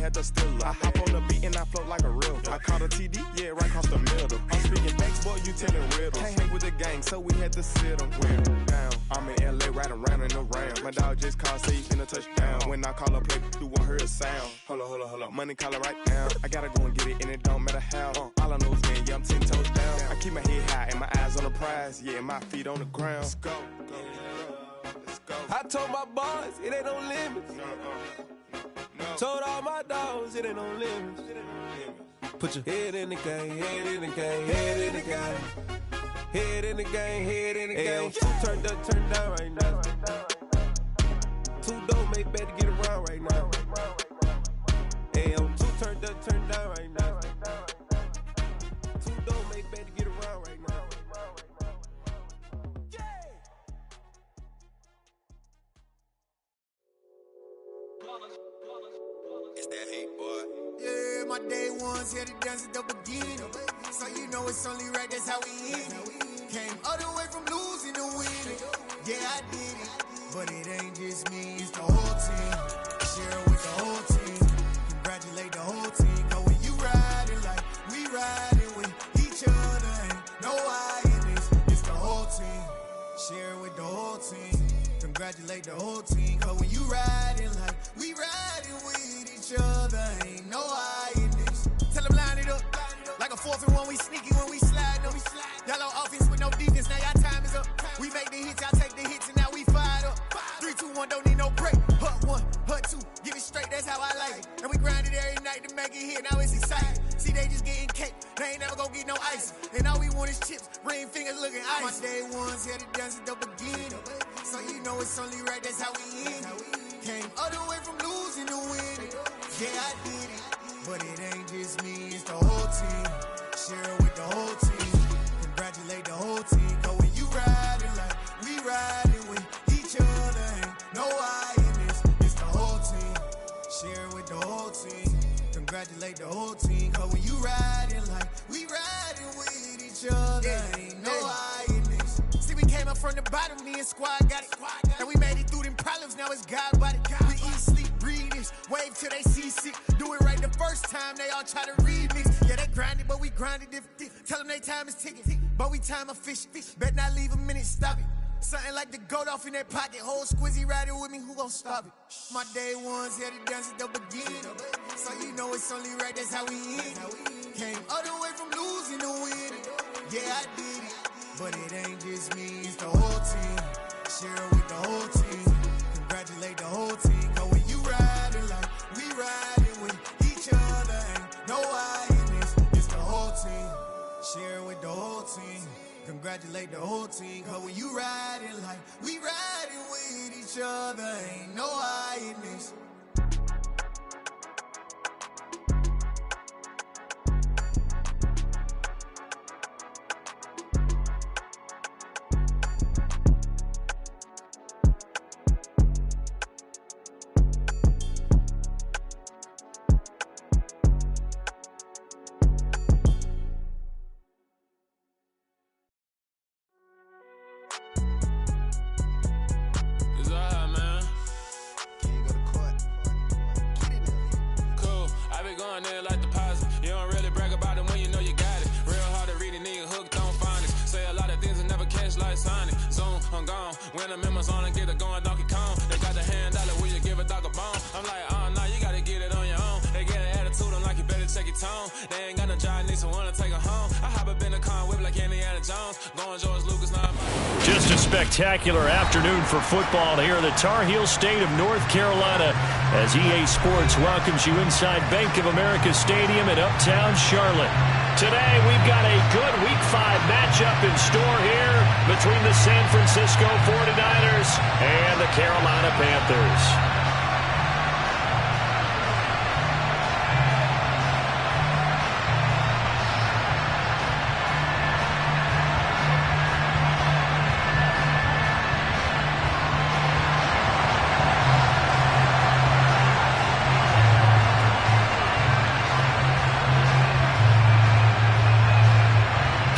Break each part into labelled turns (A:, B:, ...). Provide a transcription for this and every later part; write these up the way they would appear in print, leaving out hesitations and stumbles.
A: had to steal her. I hop on the beat and I float like a river. I caught a TD, yeah, right across the middle. I'm speaking facts, boy, you telling riddles. Can't hang with the gang, so we had to sit them down. I'm in LA, riding around in the Rams. My dog just called, say he finna touch down. When I call her play, you won't hear a sound. Hold up, money call her right now. I gotta go and get it, and it don't matter how. All I know is, man, yeah, I'm 10 toes down. I keep my head high and my eyes on the prize. Yeah, my feet on the ground. Let's go.
B: I told my boys, it ain't no limits. Told all my dogs, it ain't no limits. Put your head in the game, head in the game, head in the game. Head in the game, head in the game. Two turned up, turned down right now. Two dope make better get around right now. Hey, I'm two turned up, turned down right now. Two dope make better get around right now.
C: It's that hate, boy.
D: Yeah, my day ones here to dance at the beginning. So you know it's only right, that's how we end it. Came all the way from losing to winning. Yeah, I did it. But it ain't just me, it's the whole team. Share it with the whole team. Congratulate the whole team. Cause when you riding like we riding with each other, ain't no I in this. It's the whole team. Share it with the whole team. Congratulate the whole team. Cause when you riding like we riding with each other, ain't no I in this. Tell them line it up. Like a 4th and 1, we sneaky when we slide. No, we slide. Y'all on offense with no defense, now y'all time is up. We make the hits, y'all take the hits, and now we fired up. 3, 2, 1, don't need no break. Hut 1, hut 2, give it straight, that's how I like it. And we grind it every night to make it here, now it's exciting. See, they just getting cake, they ain't never gonna get no ice. And all we want is chips, ring fingers looking ice. My day ones here to dance at the beginning. So you know it's only right, that's how we end it. Came all the way from losing to winning. Yeah, I did it. But it ain't just me, it's the whole team. Share it with the whole team. Congratulate the whole team. Cause when you riding like we riding with each other, ain't no I in this. It's the whole team. Share it with the whole team. Congratulate the whole team. Cause when you riding like we riding with each other, ain't no I in this. See, we came up from the bottom, me and squad got it. And we made it through them problems, now it's God body. We eat, sleep, breathe this, wave till they see sick. Do it right the first time, they all try to remix. Yeah, they grinded, but we grinded different. Tell them they time is ticking, but we time a fish. Bet not leave a minute, stop it. Something like the goat off in that pocket. Whole squizzy riding with me, who gon' stop it? My day ones here to dance at the beginning. So you know it's only right, that's how we end it. Came all the way from losing to winning. Yeah, I did it. But it ain't just me, it's the whole team. Share it with the whole team. Congratulate the whole team. Cause when you riding like we riding with each other, ain't no I in this. It's the whole team. Share it with the whole team. Congratulate the whole team. Cause when you riding like we riding with each other, ain't no I in this.
E: I'm gone. When the members on and get it going Donkey Kong. They got the hand dollar, will you give a dog a bone? I'm like, oh no, you gotta get it on your own. They get an attitude, I'm like, you better check your tone. They ain't got no job, need someone to take her home. I hop up in the car, whip like Indiana Jones. Going George Lucas, now I'm
F: Just a spectacular afternoon for football here in the Tar Heel state of North Carolina as EA Sports welcomes you inside Bank of America Stadium in Uptown Charlotte. Today, we've got a good Week 5 matchup in store here between the San Francisco 49ers and the Carolina Panthers.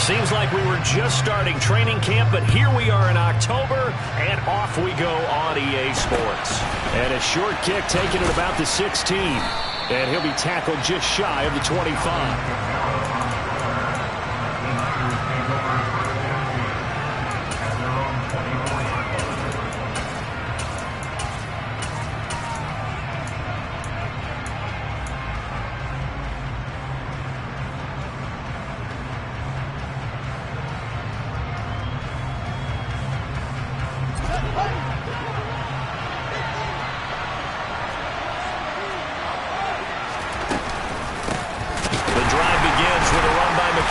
F: Seems like we were just starting training camp, but here we are in October, and off we go on EA Sports. And a short kick taken at about the 16. And he'll be tackled just shy of the 25.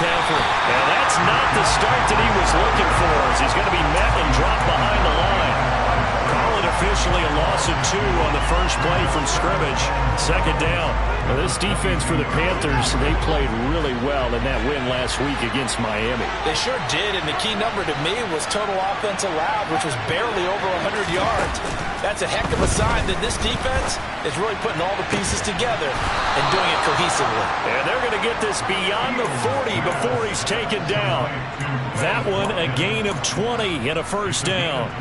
F: And that's not the start that he was looking for, as he's going to be met and dropped behind the line. Call it officially a loss of 2 on the first play from scrimmage. Second down. Now this defense for the Panthers, they played really well in that win last week against Miami.
G: They sure did, and the key number to me was total offense allowed, which was barely over 100 yards. That's a heck of a sign that this defense is really putting all the pieces together and doing it cohesively.
F: And they're going to get this beyond the 40 before he's taken down. That one, a gain of 20 and a first down.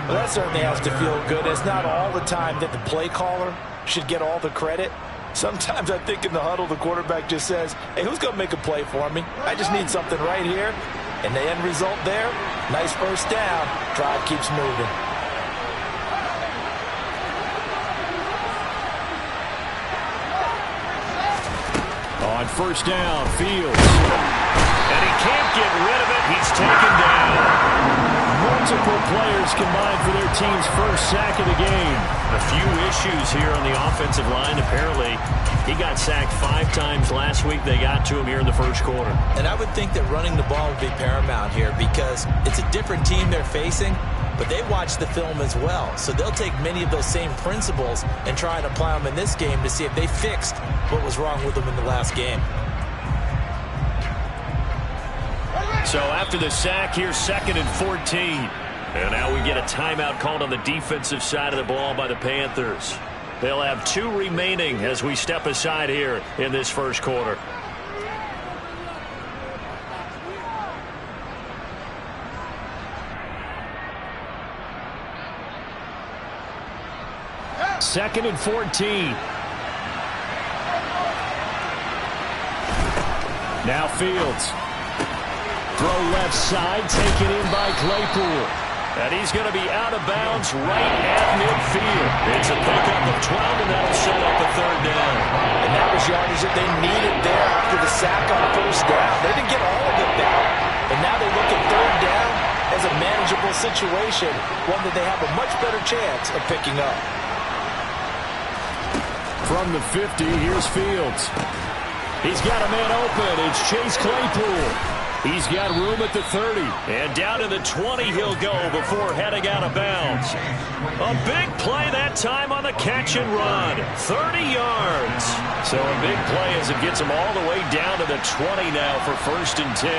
G: Well, that certainly has to feel good. It's not all the time that the play caller should get all the credit. Sometimes I think in the huddle, the quarterback just says, hey, who's going to make a play for me? I just need something right here. And the end result there, nice first down. Drive keeps moving.
F: On first down, Fields. And he can't get rid of it. He's taken down. Multiple players combined for their team's first sack of the game. A few issues here on the offensive line. Apparently, he got sacked 5 times last week. They got to him here in the first quarter.
G: And I would think that running the ball would be paramount here because it's a different team they're facing, but they watch the film as well. So they'll take many of those same principles and try and apply them in this game to see if they fixed what was wrong with them in the last game.
F: So after the sack, here's 2nd and 14. And now we get a timeout called on the defensive side of the ball by the Panthers. They'll have 2 remaining as we step aside here in this first quarter. Second and 14. Now Fields. Throw left side, taken in by Claypool. And he's going to be out of bounds right at midfield. It's a pickup of 12, and that'll set up a 3rd down.
G: And that was yardage that they needed there after the sack on first down. They didn't get all of it back. And now they look at 3rd down as a manageable situation, one that they have a much better chance of picking up.
F: From the 50, here's Fields. He's got a man open. It's Chase Claypool. He's got room at the 30. And down to the 20 he'll go before heading out of bounds. A big play that time on the catch and run. 30 yards. So a big play as it gets him all the way down to the 20 now for 1st and 10.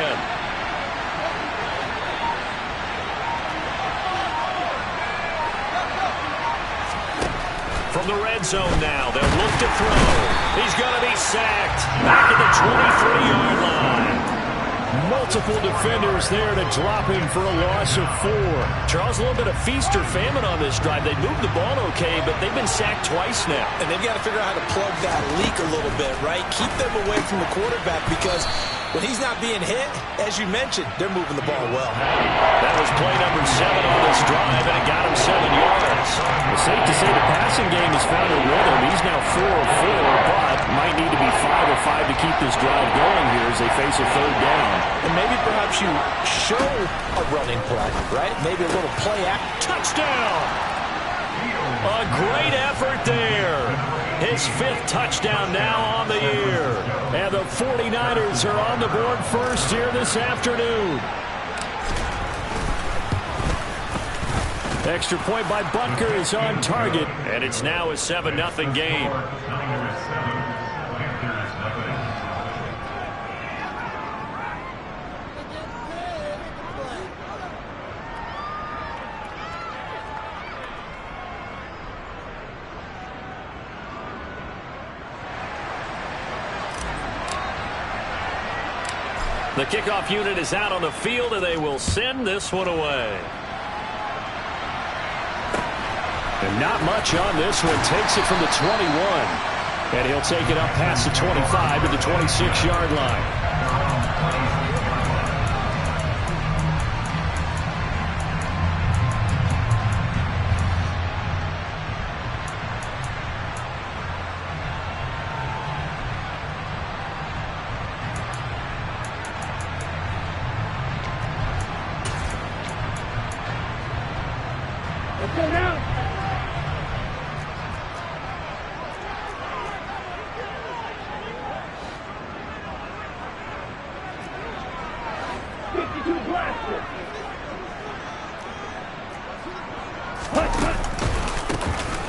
F: From the red zone now, they'll look to throw. He's going to be sacked. Back at the 23-yard line. Multiple defenders there to drop him for a loss of 4. Charles, a little bit of feast or famine on this drive. They moved the ball okay, but they've been sacked twice now.
G: And they've got to figure out how to plug that leak a little bit, right? Keep them away from the quarterback because when he's not being hit, as you mentioned, they're moving the ball well.
F: That was play number 7 on this drive, and it got him 7 yards. It's safe to say the passing game has found a rhythm. He's now 4 of 4, but might need to be 5 of 5 to keep this drive going here as they face a 3rd down.
G: And maybe perhaps you show a running play, right? Maybe a little play act.
F: Touchdown! A great effort there. His 5th touchdown now on the year. And the 49ers are on the board first here this afternoon. Extra point by Butker is on target. And it's now a 7-0 game. The kickoff unit is out on the field, and they will send this one away. And not much on this one. Takes it from the 21. And he'll take it up past the 25 to the 26-yard line.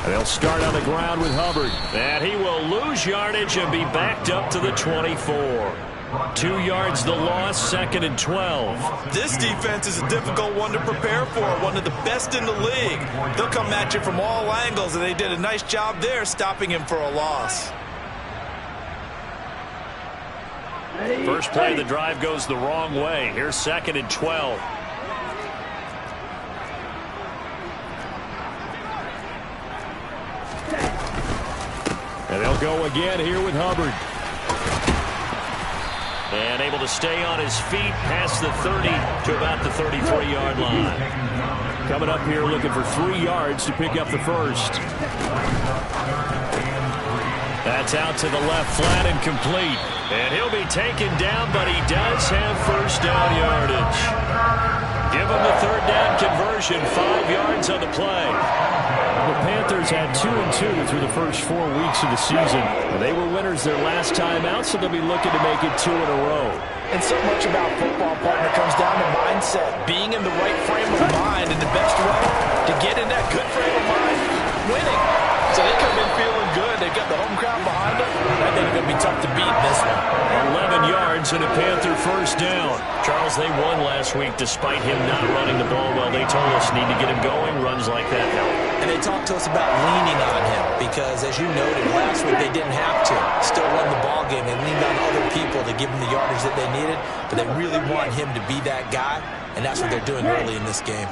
F: They'll start on the ground with Hubbard. And he will lose yardage and be backed up to the 24. 2 yards the loss, 2nd and 12.
G: This defense is a difficult one to prepare for, one of the best in the league. They'll come at you from all angles, and they did a nice job there stopping him for a loss.
F: First play of the drive goes the wrong way. Here's 2nd and 12. And they'll go again here with Hubbard. And able to stay on his feet past the 30 to about the 33-yard line. Coming up here looking for 3 yards to pick up the first. That's out to the left, flat and complete. And he'll be taken down, but he does have first down yardage. Give him the 3rd down conversion, 5 yards on the play. The Panthers had 2-2 through the first 4 weeks of the season. They were winners their last time out, so they'll be looking to make it 2 in a row.
G: And so much about football, partner, comes down to mindset. Being in the right frame of mind, and the best way to get in that good frame of mind, winning. So they come in feeling good. They've got the home crowd behind them. I think it's going to be tough to beat this one.
F: 11 yards and a Panther first down. Charles, they won last week despite him not running the ball well. They told us need to get him going. Runs like that help.
H: And they talked to us about leaning on him because, as you noted, last week they didn't have to. Still won the ball game. They leaned on other people to give them the yardage that they needed, but they really want him to be that guy, and that's what they're doing early in this game.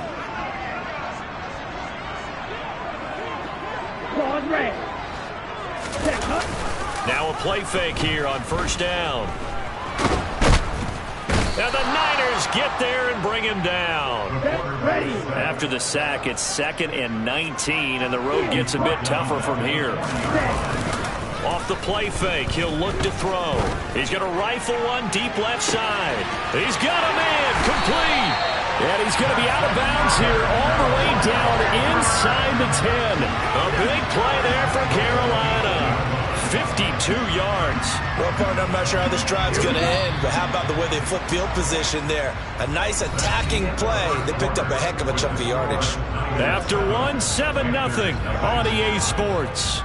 F: Now a play fake here on first down. And the Niners get there and bring him down. After the sack, it's 2nd and 19, and the road gets a bit tougher from here. Off the play fake, he'll look to throw. He's going to rifle one deep left side. He's got him in, complete. And he's going to be out of bounds here all the way down inside the 10. A big play there for Carolina. 52 yards.
G: Well, partner, I'm not sure how this drive's going to end, but how about the way they flip field position there? A nice attacking play. They picked up a heck of a chunk of yardage.
F: After 7-0 on EA Sports.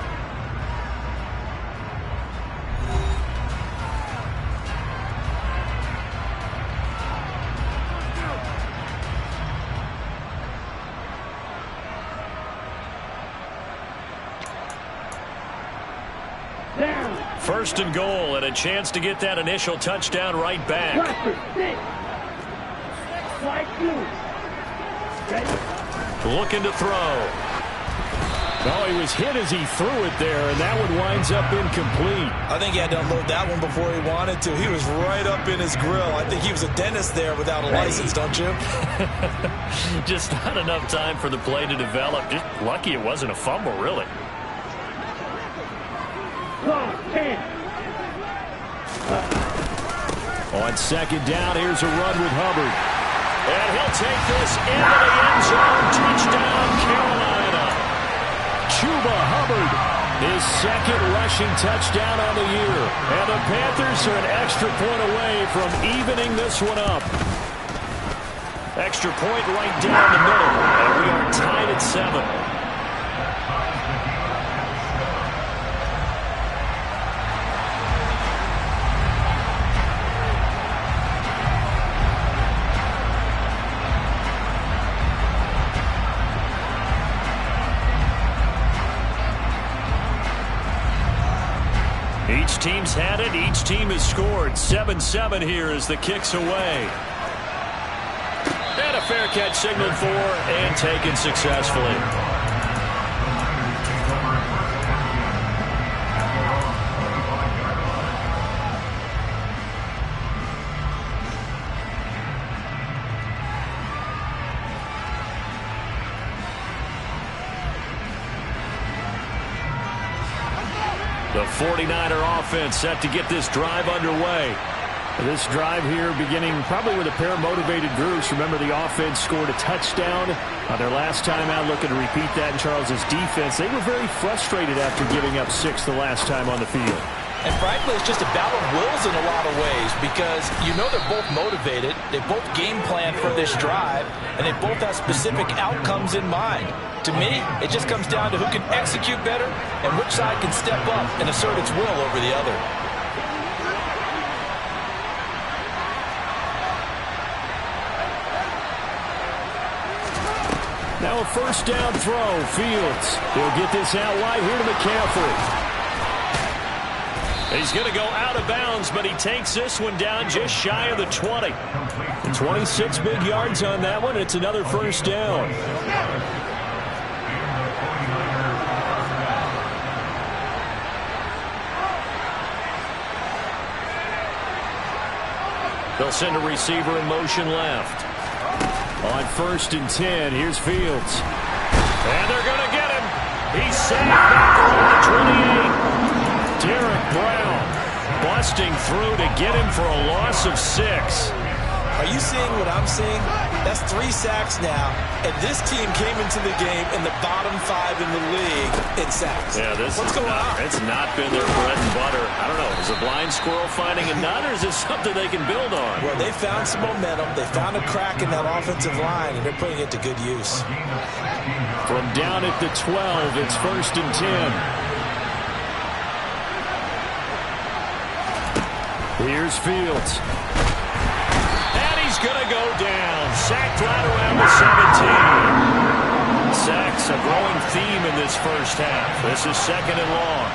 F: First and goal, and a chance to get that initial touchdown right back. Looking to throw. Oh, he was hit as he threw it there, and that one winds up incomplete.
G: I think he had to unload that one before he wanted to. He was right up in his grill. I think he was a dentist there without a license, don't you?
F: Just not enough time for the play to develop. Just lucky it wasn't a fumble, really. On second down, here's a run with Hubbard. And he'll take this into the end zone. Touchdown, Carolina. Chuba Hubbard, his 2nd rushing touchdown on the year. And the Panthers are an extra point away from evening this one up. Extra point right down the middle. And we are tied at 7. Each team's had it. Each team has scored. 7-7 here as the kick's away. And a fair catch signaled for and taken successfully. The 49er offense set to get this drive underway. This drive here beginning probably with a pair of motivated groups. Remember, the offense scored a touchdown on their last time out, looking to repeat that in Charles's defense. They were very frustrated after giving up 6 the last time on the field.
H: And frankly, it's just a battle of wills in a lot of ways because you know they're both motivated, they both game plan for this drive, and they both have specific outcomes in mind. To me, it just comes down to who can execute better and which side can step up and assert its will over the other.
F: Now a first down throw. Fields. He'll get this out wide here to McCaffrey. He's going to go out of bounds, but he takes this one down just shy of the 20. 26 big yards on that one. It's another first down. They'll send a receiver in motion left. On 1st and 10, here's Fields. And they're going to get him. He's sacked back around the 28. Derek Brown busting through to get him for a loss of 6.
H: Are you seeing what I'm seeing? That's 3 sacks now, and this team came into the game in the bottom 5 in the league in sacks.
F: Yeah,
H: what's going on?
F: It's not been their bread and butter. I don't know. Is a blind squirrel finding a nut, or is this something they can build on?
H: Well, they found some momentum. They found a crack in that offensive line, and they're putting it to good use.
F: From down at the 12, it's 1st and 10. Here's Fields. Going to go down. Sacked right around the 17. Sacks a growing theme in this first half. This is 2nd and long.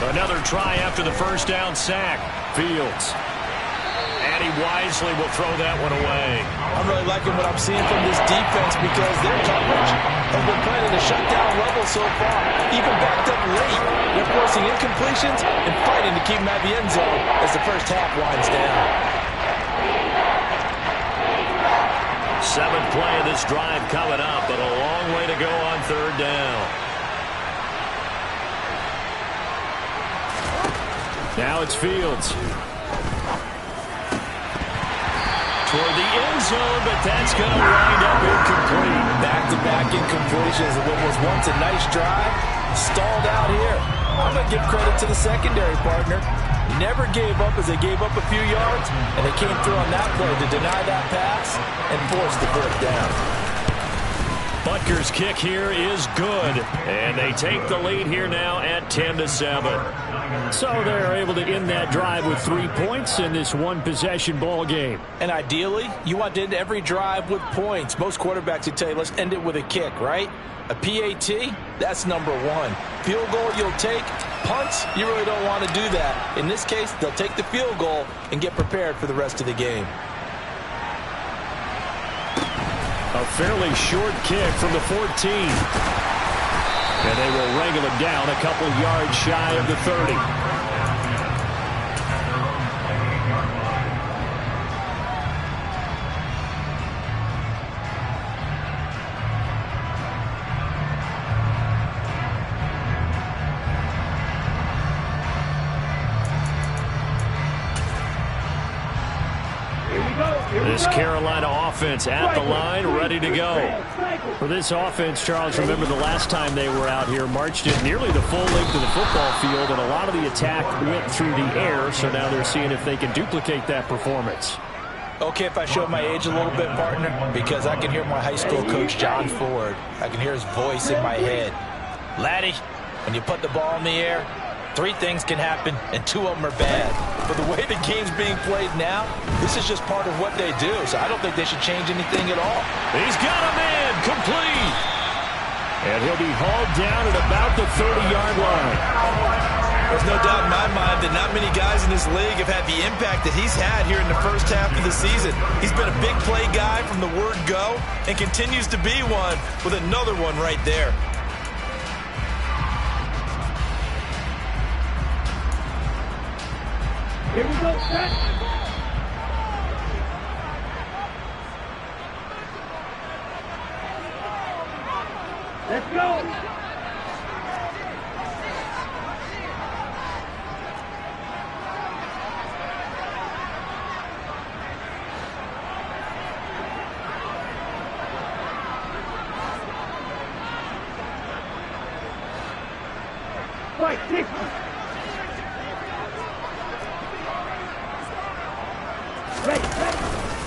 F: Another try after the first down sack. Fields. And he wisely will throw that one away.
H: I'm really liking what I'm seeing from this defense because their coverage has been playing at a shutdown level so far. Even backed up late. They're forcing incompletions and fighting to keep them at the end zone as the first half winds down.
F: 7th play of this drive coming up, but a long way to go on 3rd down. Now it's Fields. Toward the end zone, but that's going to wind up incomplete. Back-to-back incompletions of what was once a nice drive. Stalled out here. I'm going to give credit to the secondary partner. Never gave up as they gave up a few yards, and they came through on that play to deny that pass and force the 4th down. Butker's kick here is good, and they take the lead here now at 10-7. So they're able to end that drive with 3 points in this one-possession ball game. And ideally, you want to end every drive with points. Most quarterbacks would tell you, let's end it with a kick, right? A PAT, that's number 1. Field goal you'll take. Punts, you really don't want to do that. In this case, they'll take the field goal and get prepared for the rest of the game. A fairly short kick from the 14. And they will wrangle him down a couple yards shy of the 30. This Carolina offense at the line, ready to go. For this offense, Charles, remember the last time they were out here, marched it nearly the full length of the football field, and a lot of the attack went through the air, so now they're seeing if they can duplicate that performance. Okay, if I show my age a little bit, partner, because I can hear my high school coach, John Ford. I can hear his voice in my head. Laddie, when you put the ball in the air, 3 things can happen, and 2 of them are bad. But the way the game's being played now, this is just part of what they do, so I don't think they should change anything at all. He's got a man, complete. And he'll be hauled down at about the 30-yard line. There's no doubt in my mind that not many guys in this league have had the impact that he's had here in the first half of the season. He's been a big play guy from the word go and continues to be one with another one right there.
I: Here we go, set. Let's go.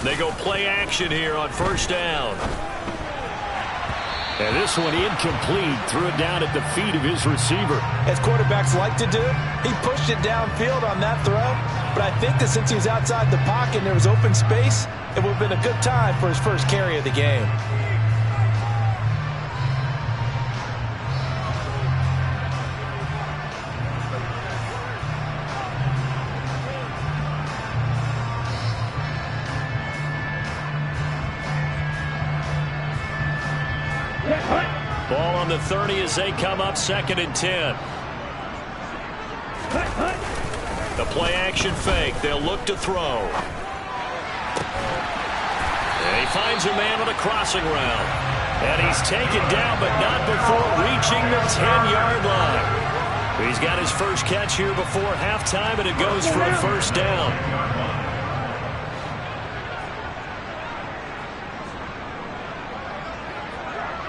F: They go play action here on first down. And this one incomplete. Threw it down at the feet of his receiver.
G: As quarterbacks like to do, he pushed it downfield on that throw. But I think that since he was outside the pocket and there was open space, it would have been a good time for his first carry of the game.
F: Ball on the 30 as they come up 2nd and 10. The play action fake. They'll look to throw. And he finds a man on a crossing route. And he's taken down, but not before reaching the 10-yard line. He's got his first catch here before halftime, and it goes for a first down.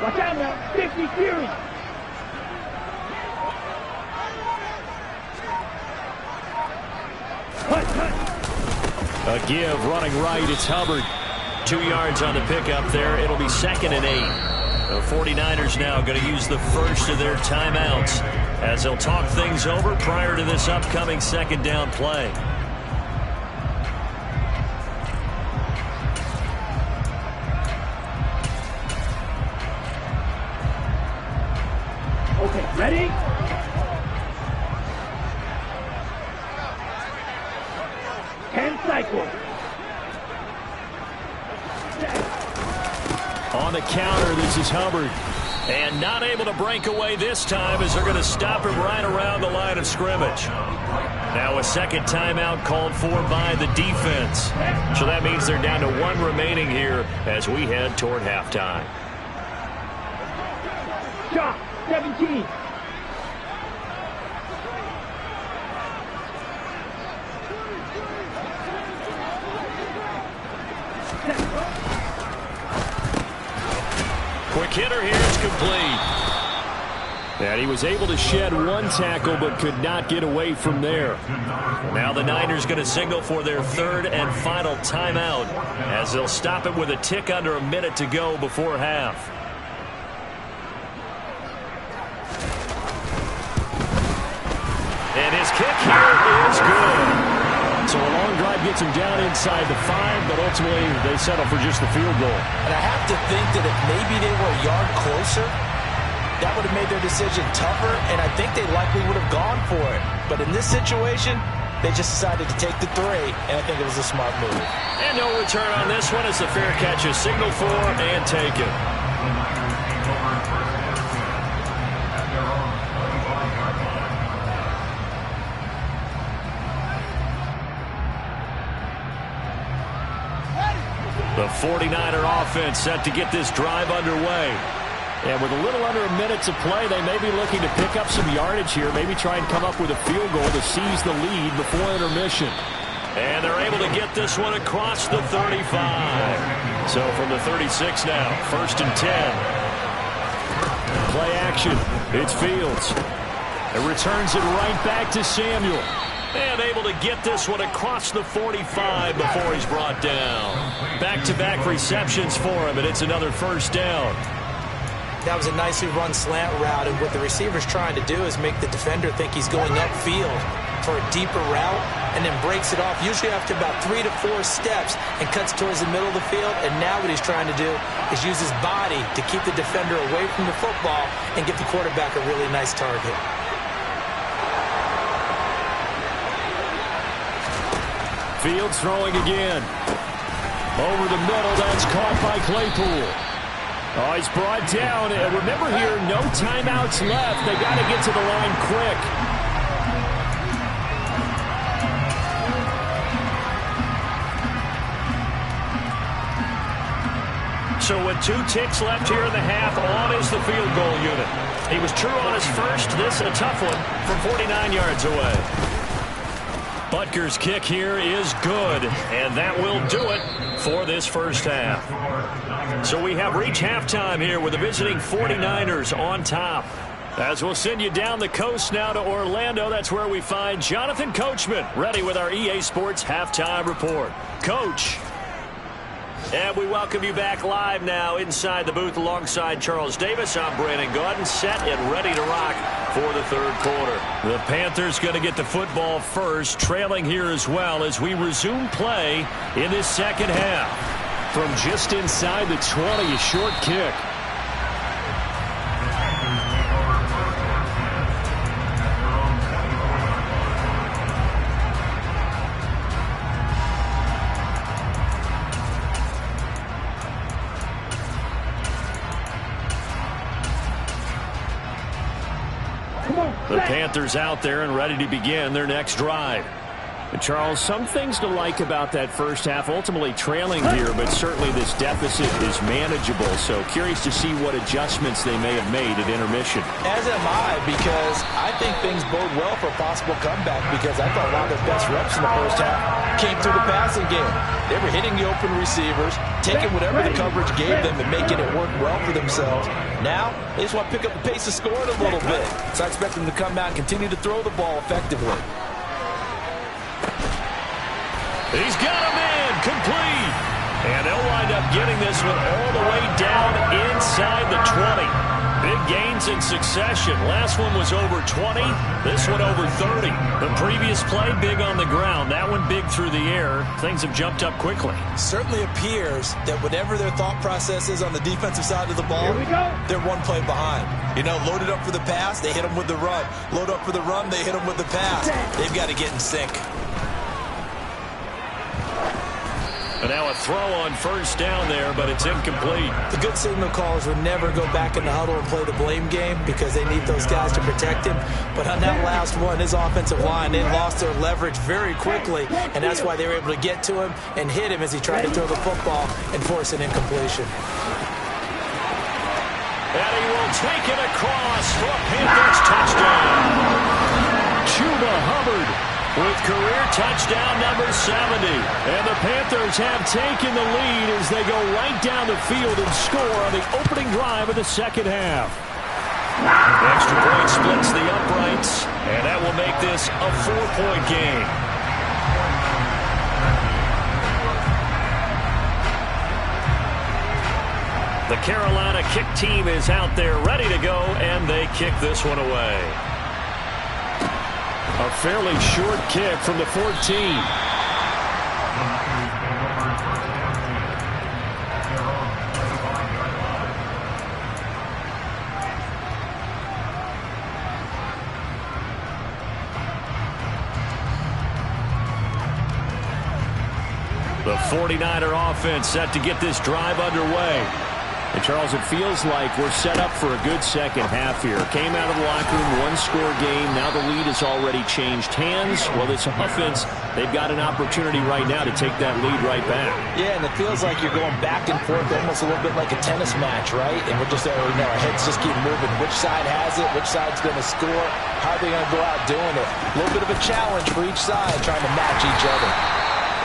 I: Watch out now, 50 Fury.
F: A give running right. It's Hubbard. 2 yards on the pickup there. It'll be 2nd and 8. The 49ers now going to use the first of their timeouts as they'll talk things over prior to this upcoming 2nd down play.
I: Okay, ready? Cycle.
F: On the counter, this is Hubbard. And not able to break away this time as they're going to stop him right around the line of scrimmage. Now a second timeout called for by the defense. So that means they're down to 1 remaining here as we head toward halftime.
I: Shot 17.
F: Quick hitter here, it's complete. And he was able to shed 1 tackle but could not get away from there. Now the Niners going to signal for their 3rd and final timeout as they'll stop it with a tick under a minute to go before half. And his kick here is good. So a long drive gets him down inside the 5, but ultimately they settle for just the field goal.
G: And I have to think that if maybe they were a yard closer, that would have made their decision tougher, and I think they likely would have gone for it. But in this situation, they just decided to take the 3, and I think it was a smart move.
F: And no return on this one as the fair catch is signaled for and taken. The 49er offense set to get this drive underway. And with a little under a minute to play, they may be looking to pick up some yardage here, maybe try and come up with a field goal to seize the lead before intermission. And they're able to get this one across the 35. So from the 36 now, 1st and 10. Play action. It's Fields. It returns it right back to Samuel. And able to get this one across the 45 before he's brought down. Back-to-back receptions for him, and it's another first down.
H: That was a nicely run slant route, and what the receiver's trying to do is make the defender think he's going upfield for a deeper route, and then breaks it off, usually after about 3 to 4 steps, and cuts towards the middle of the field. And now what he's trying to do is use his body to keep the defender away from the football and give the quarterback a really nice target.
F: Fields throwing again. Over the middle, that's caught by Claypool. Oh, he's brought down. And remember here, no timeouts left. They got to get to the line quick. So with 2 ticks left here in the half, on is the field goal unit. He was true on his first. This a tough one from 49 yards away. Butker's kick here is good, and that will do it for this first half. So we have reached halftime here with the visiting 49ers on top. As we'll send you down the coast now to Orlando, that's where we find Jonathan Coachman, ready with our EA Sports Halftime Report. Coach. And we welcome you back live now inside the booth alongside Charles Davis. I'm Brandon Gaudin, set and ready to rock for the third quarter. The Panthers going to get the football first, trailing here as well as we resume play in this second half. From just inside the 20, a short kick. The Panthers out there and ready to begin their next drive. And Charles, some things to like about that first half, ultimately trailing here, but certainly this deficit is manageable. So curious to see what adjustments they may have made at intermission.
H: As am I, because I think things bode well for a possible comeback, because I thought a lot of their best reps in the first half came through the passing game. They were hitting the open receivers, taking whatever the coverage gave them and making it work well for themselves. Now, they just want to pick up the pace of scoring a little bit. So I expect them to come out and continue to throw the ball effectively.
F: He's got him in, complete. And they'll wind up getting this one all the way down inside the 20. Big gains in succession. Last one was over 20. This one over 30. The previous play, big on the ground. That one big through the air. Things have jumped up quickly.
H: Certainly appears that whatever their thought process is on the defensive side of the ball, they're one play behind. You know, loaded up for the pass, they hit them with the run. Load up for the run, they hit them with the pass. They've got to get in sync.
F: And now a throw on first down there, but it's incomplete.
H: The good signal callers would never go back in the huddle and play the blame game because they need those guys to protect him. But on that last one, his offensive line, they lost their leverage very quickly, and that's why they were able to get to him and hit him as he tried to throw the football and force an incompletion.
F: And he will take it across for a Panthers touchdown. Chuba Hubbard with career touchdown number 70. And the Panthers have taken the lead as they go right down the field and score on the opening drive of the second half. Extra point splits the uprights, and that will make this a 4-point game. The Carolina kick team is out there ready to go, and they kick this one away. A fairly short kick from the 14. The 49er offense set to get this drive underway. And, Charles, it feels like we're set up for a good second half here. Came out of the locker room, one-score game. Now the lead has already changed hands. Well, this offense, they've got an opportunity right now to take that lead right back.
H: Yeah, and it feels like you're going back and forth almost a little bit like a tennis match, right? And we're just, our heads just keep moving. Which side has it? Which side's going to score? How are they going to go out doing it? A little bit of a challenge for each side trying to match each other.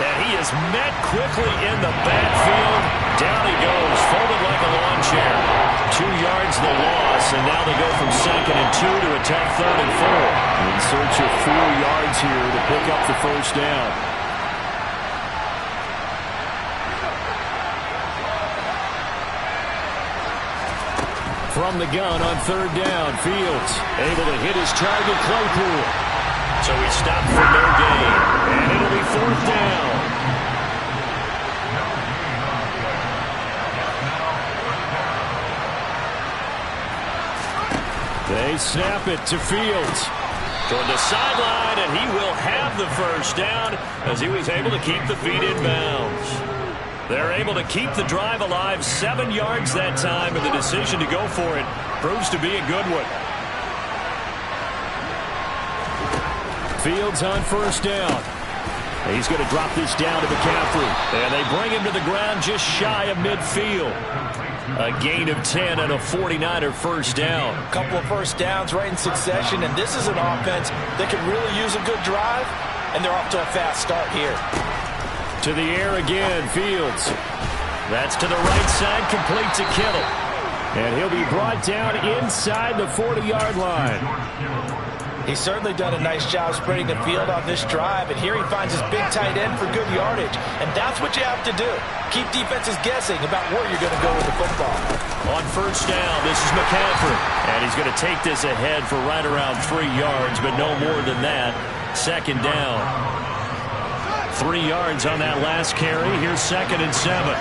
F: And he is met quickly in the backfield. Down he goes, folded like a lawn chair. 2 yards the loss, and now they go from 2nd and 2 to a tough 3rd and 4. In search of 4 yards here to pick up the first down. From the gun on 3rd down, Fields able to hit his target, Claypool. So he stopped for no gain, and it'll be 4th down. They snap it to Fields toward the sideline, and he will have the first down as he was able to keep the feet in bounds. They're able to keep the drive alive, 7 yards that time, and the decision to go for it proves to be a good one. Fields on first down. He's going to drop this down to McCaffrey. And they bring him to the ground just shy of midfield. A gain of 10 and a 49er first down.
H: A couple of first downs right in succession, and this is an offense that could really use a good drive, and they're off to a fast start here.
F: To the air again, Fields. That's to the right side, complete to Kittle. And he'll be brought down inside the 40-yard line.
G: He's certainly done a nice job spreading the field on this drive, and here he finds his big tight end for good yardage. And that's what you have to do. Keep defenses guessing about where you're going to go with the football.
F: On first down, this is McCaffrey. And he's going to take this ahead for right around 3 yards, but no more than that. Second down. 3 yards on that last carry. Here's 2nd and 7.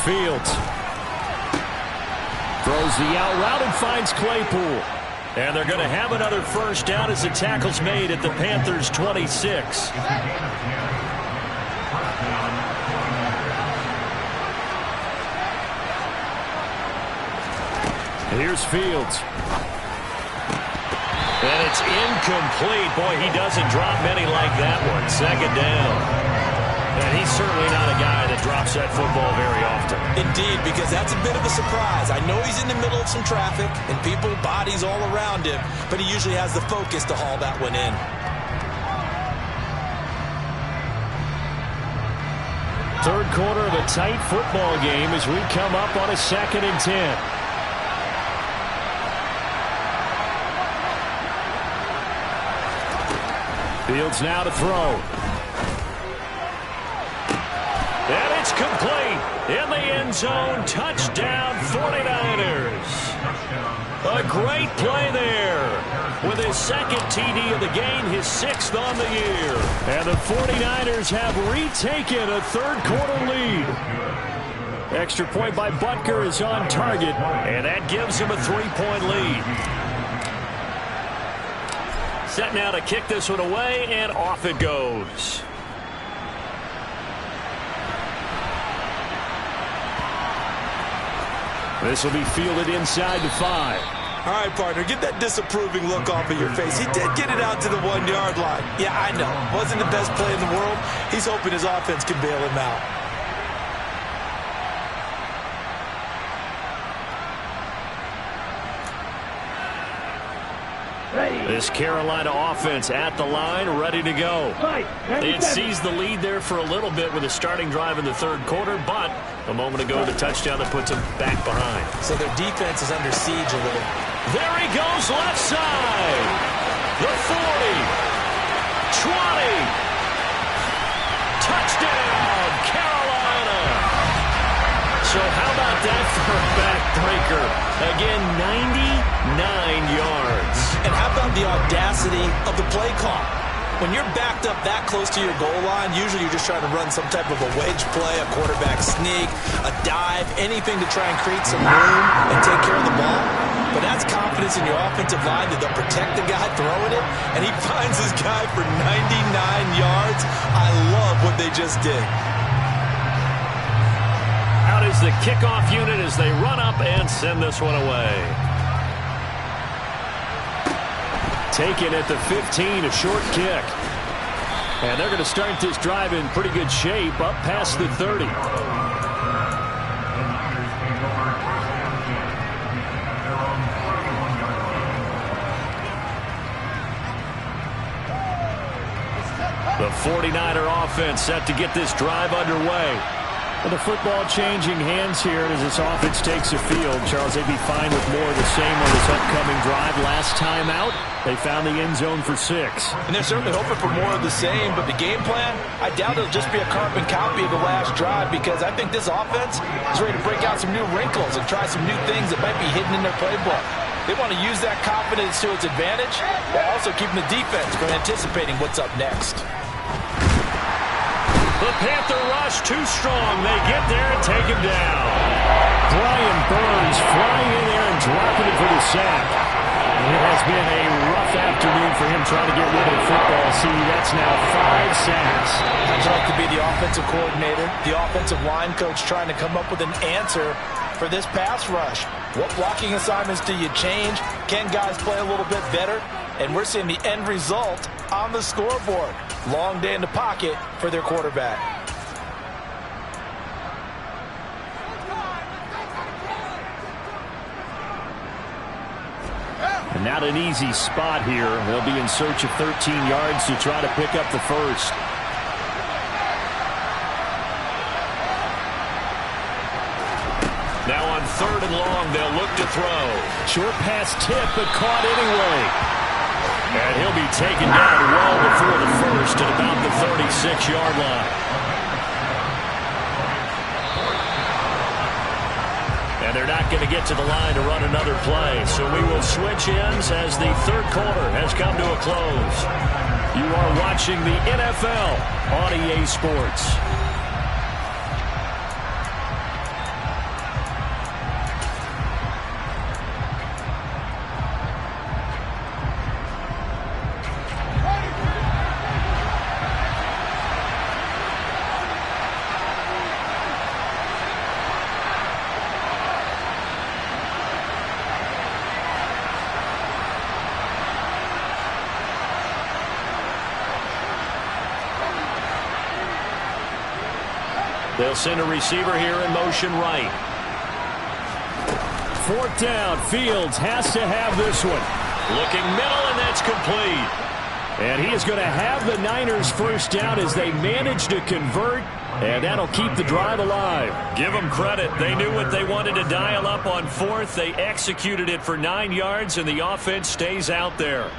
F: Fields throws the out route and finds Claypool. And they're going to have another first down as the tackle's made at the Panthers' 26. Here's Fields. And it's incomplete. Boy, he doesn't drop many like that one. Second down. And he's certainly not a guy that drops that football very often.
H: Indeed, because that's a bit of a surprise. I know he's in the middle of some traffic and people, bodies all around him, but he usually has the focus to haul that one in.
F: Third quarter of a tight football game as we come up on a 2nd and 10. Fields now to throw. And it's complete. In the end zone. Touchdown 49ers. A great play there. With his 2nd TD of the game, his 6th on the year. And the 49ers have retaken a third quarter lead. Extra point by Butker is on target. And that gives him a 3-point lead. Set now to kick this one away, and off it goes. This will be fielded inside the 5.
H: All right, partner, get that disapproving look off of your face. He did get it out to the 1-yard line. Yeah, I know. Wasn't the best play in the world. He's hoping his offense can bail him out.
F: This Carolina offense at the line, ready to go. It seized the lead there for a little bit with a starting drive in the third quarter, but a moment ago, the touchdown that puts them back behind.
H: So their defense is under siege a little.
F: There he goes, left side. The 40. 20. Touchdown, Carolina. So how about that for a backbreaker? Again, 99 yards.
H: And how about the audacity of the play call? When you're backed up that close to your goal line, usually you're just trying to run some type of a wedge play, a quarterback sneak, a dive, anything to try and create some room and take care of the ball. But that's confidence in your offensive line that they'll protect the guy throwing it, and he finds his guy for 99 yards. I love what they just did.
F: Out is the kickoff unit as they run up and send this one away. Taken at the 15, a short kick. And they're going to start this drive in pretty good shape, up past the 30. The 49er offense set to get this drive underway. Well, the football changing hands here as this offense takes the field. Charles, they'd be fine with more of the same on this upcoming drive. Last time out, they found the end zone for 6.
G: And they're certainly hoping for more of the same, but the game plan, I doubt it'll just be a carbon copy of the last drive, because I think this offense is ready to break out some new wrinkles and try some new things that might be hidden in their playbook. They want to use that confidence to its advantage while also keeping the defense from anticipating what's up next.
F: The Panther rush too strong. They get there and take him down. Brian Burns flying in there and dropping it for the sack. It has been a rough afternoon for him trying to get rid of the football. See, that's now 5 sacks.
G: I'd like to be the offensive coordinator, the offensive line coach trying to come up with an answer for this pass rush. What blocking assignments do you change? Can guys play a little bit better? And we're seeing the end result on the scoreboard. Long day in the pocket for their quarterback.
F: And not an easy spot here. They'll be in search of 13 yards to try to pick up the first. Now on 3rd and long, they'll look to throw. Short pass tip, but caught anyway. And he'll be taken down well before the first at about the 36-yard line. And they're not going to get to the line to run another play. So we will switch ends as the 3rd quarter has come to a close. You are watching the NFL on EA Sports. They'll send a receiver here in motion right. 4th down. Fields has to have this one. Looking middle, and that's complete. And he is going to have the Niners first down as they manage to convert, and that'll keep the drive alive. Give them credit. They knew what they wanted to dial up on 4th. They executed it for 9 yards, and the offense stays out there.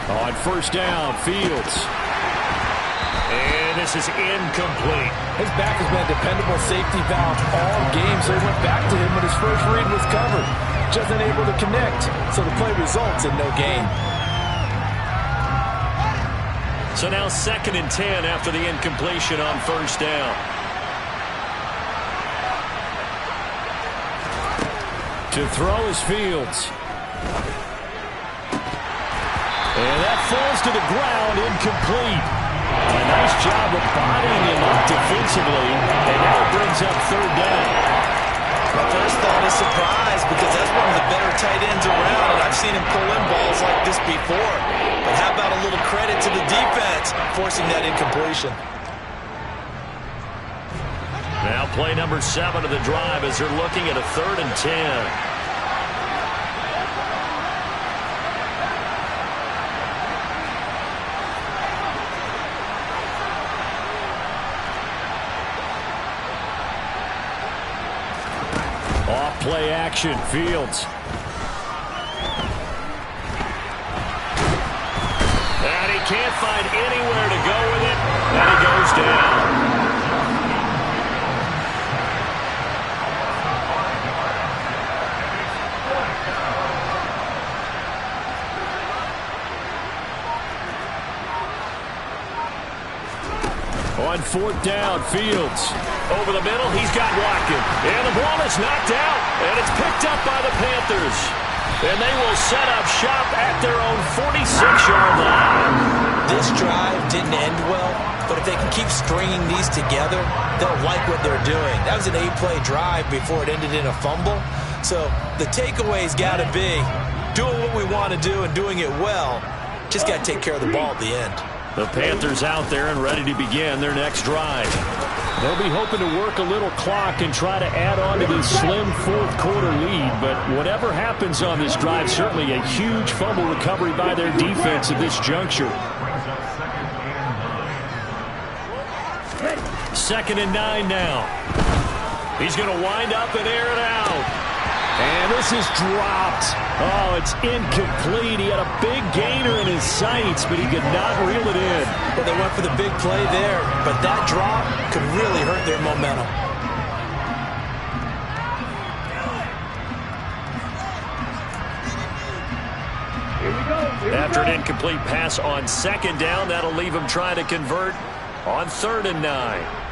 F: On 1st down, Fields. And this is incomplete.
G: His back has been a dependable safety valve all game, so he went back to him when his first read was covered. Just unable to connect, so the play results in no gain.
F: So now 2nd and 10 after the incompletion on 1st down. To throw is Fields. And that falls to the ground, incomplete. A nice job of bodying him up defensively, and now it brings up 3rd down.
H: My first thought is surprise, because that's one of the better tight ends around, and I've seen him pull in balls like this before. But how about a little credit to the defense forcing that incompletion?
F: Now play number 7 of the drive as they're looking at a 3rd and 10. Play action, Fields. And he can't find anywhere to go with it, and he goes down. On 4th down, Fields. Over the middle, he's got Watkins. And the ball is knocked out, and it's picked up by the Panthers. And they will set up shop at their own 46-yard line.
H: This drive didn't end well, but if they can keep stringing these together, they'll like what they're doing. That was an 8-play drive before it ended in a fumble. So the takeaway's got to be doing what we want to do and doing it well. Just got to take care of the ball at the end.
F: The Panthers out there and ready to begin their next drive. They'll be hoping to work a little clock and try to add on to this slim 4th quarter lead. But whatever happens on this drive, certainly a huge fumble recovery by their defense at this juncture. 2nd and 9 now. He's going to wind up and air it out. And this is dropped. Oh, it's incomplete. He had a big gainer in his sights, but he could not reel it in.
H: Well, they went for the big play there, but that drop could really hurt their momentum.
F: After an incomplete pass on 2nd down, that'll leave him trying to convert on 3rd and 9.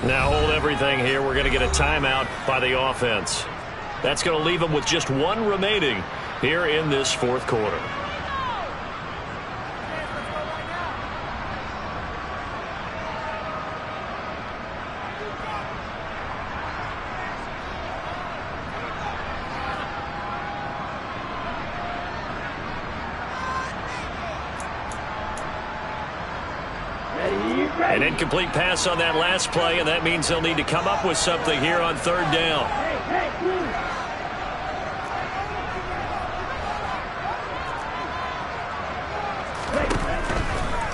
F: Now hold everything here. We're going to get a timeout by the offense. That's going to leave them with just 1 remaining here in this 4th quarter. An incomplete pass on that last play, and that means they'll need to come up with something here on third down.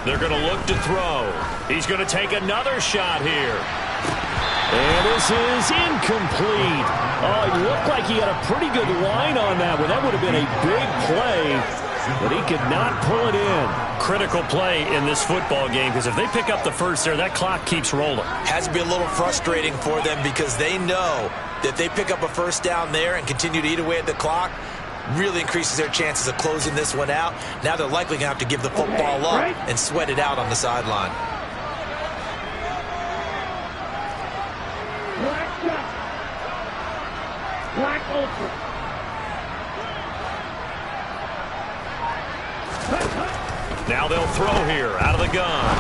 F: They're going to look to throw. He's going to take another shot here. And this is incomplete. Oh, he looked like he had a pretty good line on that one. That would have been a big play, but he could not pull it in. Critical play in this football game, because if they pick up the first there, that clock keeps rolling.
H: Has to be a little frustrating for them because they know that if they pick up a first down there and continue to eat away at the clock, really increases their chances of closing this one out. Now they're likely going to have to give the football up and sweat it out on the sideline.
I: Black ultra.
F: Now they'll throw here out of the gun.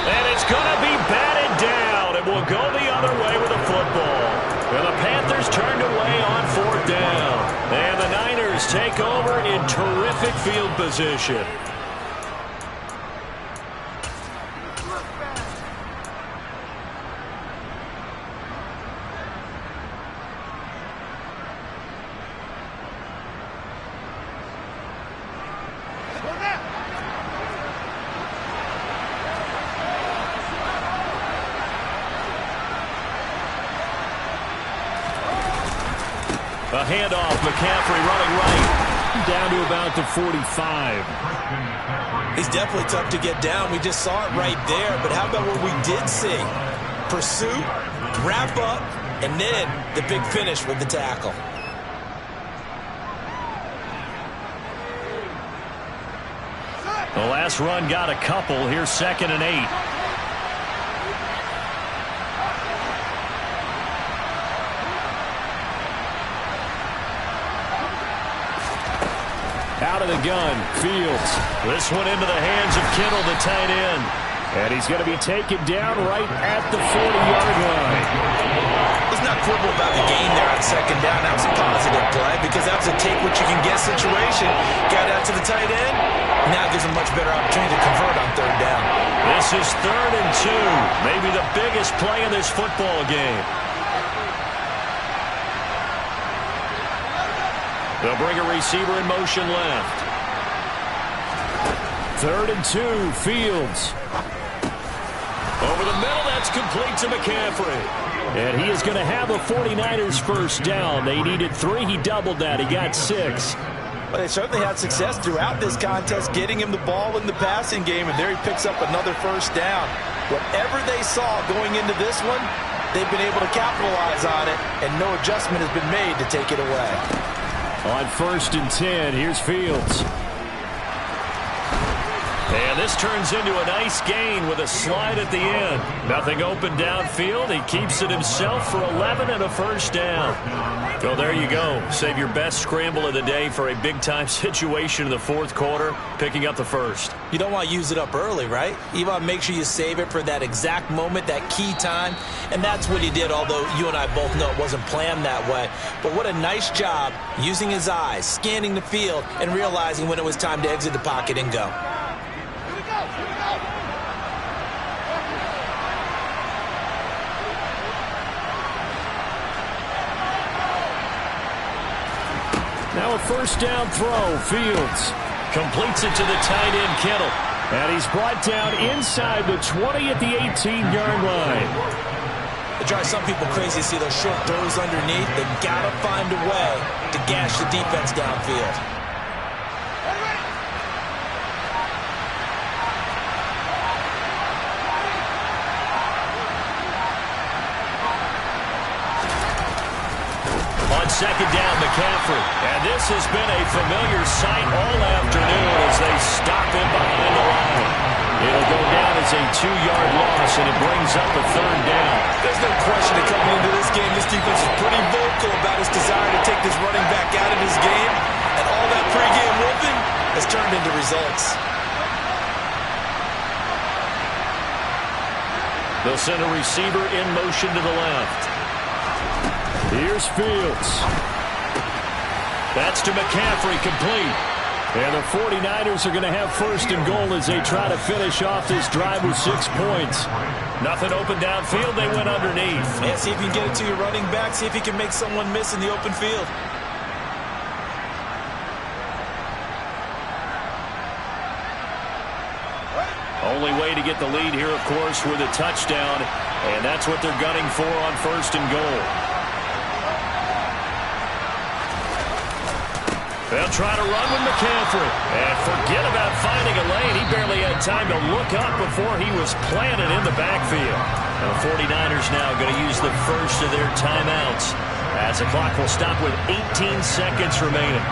F: And it's going to be batted down. It will go the other way with the football. And the Panthers turned away on fourth down. And the Niners take over in terrific field position. A handoff, McCaffrey running right, down to about the 45.
H: He's definitely tough to get down. We just saw it right there, but how about what we did see? Pursuit, wrap up, and then the big finish with the tackle.
F: The last run got a couple. Here's 2nd and 8. Out of the gun, Fields. This one into the hands of Kittle, the tight end. And he's going to be taken down right at the 40-yard line.
H: Let's not quibble about the gain there on 2nd down. That was a positive play because that was a take-what-you-can-get situation. Got out to the tight end. Now gives a much better opportunity to convert on 3rd down.
F: This is 3rd and 2. Maybe the biggest play in this football game. They'll bring a receiver in motion left. 3rd and 2, Fields. Over the middle, that's complete to McCaffrey. And he is going to have a 49ers first down. They needed 3. He doubled that. He got 6.
G: Well, they certainly had success throughout this contest, getting him the ball in the passing game, and there he picks up another first down. Whatever they saw going into this one, they've been able to capitalize on it, and no adjustment has been made to take it away.
F: On 1st and 10, here's Fields. And this turns into a nice gain with a slide at the end. Nothing open downfield. He keeps it himself for 11 and a first down. Well, there you go. Save your best scramble of the day for a big-time situation in the 4th quarter, picking up the first.
H: You don't want to use it up early, right? You want to make sure you save it for that exact moment, that key time. And that's what he did, although you and I both know it wasn't planned that way. But what a nice job using his eyes, scanning the field, and realizing when it was time to exit the pocket and go.
F: Now a first down throw. Fields completes it to the tight end, Kittle. And he's brought down inside the 20 at the 18-yard line.
H: It drives some people crazy to see those short throws underneath. They've got to find a way to gash the defense downfield.
F: On 2nd down, McCaffrey. And this has been a familiar sight all afternoon as they stop him behind the line. It'll go down as a 2-yard loss, and it brings up a 3rd down.
H: There's no question that coming into this game, this defense is pretty vocal about its desire to take this running back out of his game. And all that pregame whooping has turned into results.
F: They'll send a receiver in motion to the left. Here's Fields. That's to McCaffrey, complete. And the 49ers are going to have first and goal as they try to finish off this drive with 6 points. Nothing open downfield. They went underneath.
H: Yeah, see if you can get it to your running back. See if you can make someone miss in the open field.
F: Only way to get the lead here, of course, with a touchdown. And that's what they're gunning for on first and goal. They'll try to run with McCaffrey. And forget about finding a lane. He barely had time to look up before he was planted in the backfield. And the 49ers now going to use the first of their timeouts as the clock will stop with 18 seconds remaining.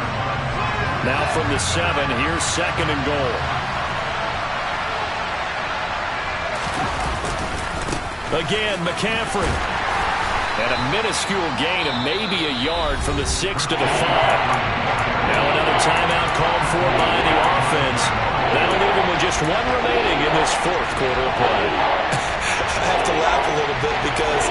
F: Now from the 7, here's second and goal. Again, McCaffrey. And a minuscule gain of maybe a yard from the 6 to the 5. Now another timeout called for by the offense. That'll leave him with just 1 remaining in this fourth quarter of play.
H: I have to laugh a little bit because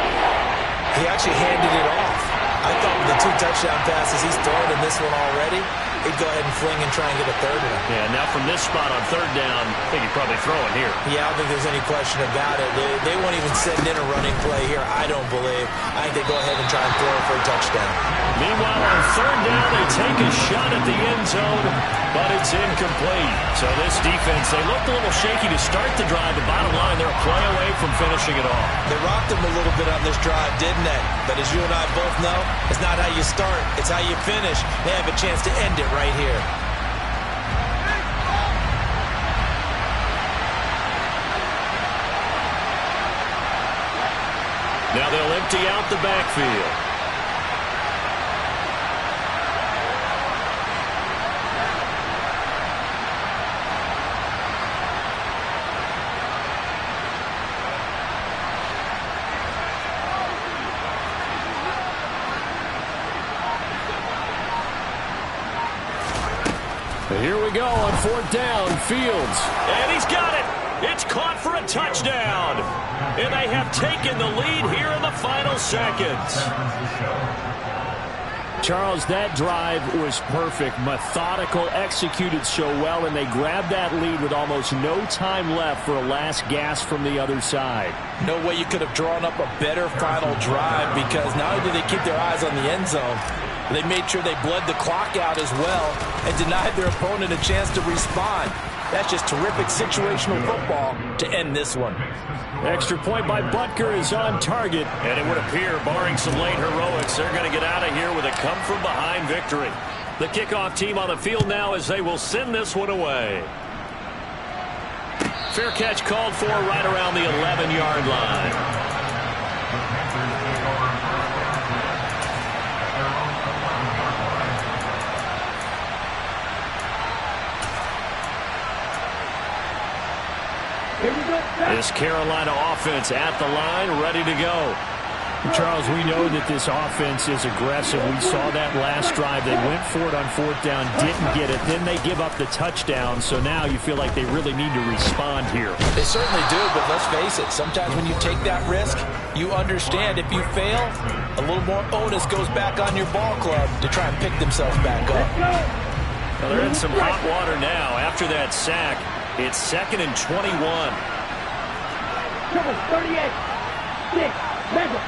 H: he actually handed it off. I thought with the 2 touchdown passes he's thrown in this one already, he'd go ahead and fling and try and get a third one.
F: Yeah, now from this spot on third down, I think he'd probably throw it here.
H: Yeah, I don't think there's any question about it. They won't even send in a running play here, I don't believe. I think they go ahead and try and throw it for a touchdown.
F: Meanwhile, on third down, they take a shot at the end zone, but it's incomplete. So this defense, they looked a little shaky to start the drive, but bottom line, they're a play away from finishing it off.
H: They rocked them a little bit on this drive, didn't they? But as you and I both know, it's not how you start, it's how you finish. They have a chance to end it right here.
F: Now they'll empty out the backfield. Here we go on fourth down. Fields. And he's got it. It's caught for a touchdown. And they have taken the lead here in the final seconds. Charles, that drive was perfect. Methodical, executed so well, and they grabbed that lead with almost no time left for a last gasp from the other side.
H: No way you could have drawn up a better final drive, because not only did they keep their eyes on the end zone, they made sure they bled the clock out as well and denied their opponent a chance to respond. That's just terrific situational football to end this one.
F: Extra point by Butker is on target, and it would appear, barring some late heroics, they're going to get out of here with a come-from-behind victory. The kickoff team on the field now as they will send this one away. Fair catch called for right around the 11-yard line. This Carolina offense at the line, ready to go.
J: Charles, we know that this offense is aggressive. We saw that last drive. They went for it on fourth down, didn't get it. Then they give up the touchdown. So now you feel like they really need to respond here.
H: They certainly do, but let's face it. Sometimes when you take that risk, you understand if you fail, a little more onus goes back on your ball club to try and pick themselves back up.
F: Well, they're in some hot water now. After that sack, it's 2nd and 21.
I: Triple 38. 6. Measure.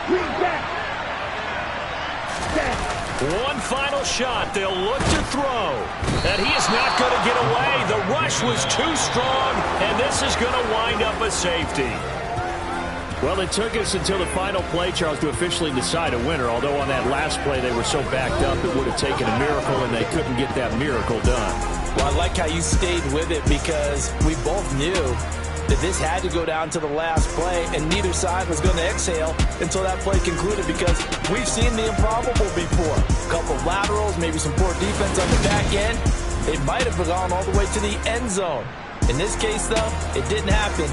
I: Green back.
F: One final shot. They'll look to throw. And he is not going to get away. The rush was too strong, and this is going to wind up a safety.
J: Well, it took us until the final play, Charles, to officially decide a winner. Although on that last play they were so backed up it would have taken a miracle, and they couldn't get that miracle done.
H: Well, I like how you stayed with it, because we both knew that this had to go down to the last play, and neither side was going to exhale until that play concluded, because we've seen the improbable before. A couple of laterals, maybe some poor defense on the back end. They might have gone all the way to the end zone. In this case, though, it didn't happen.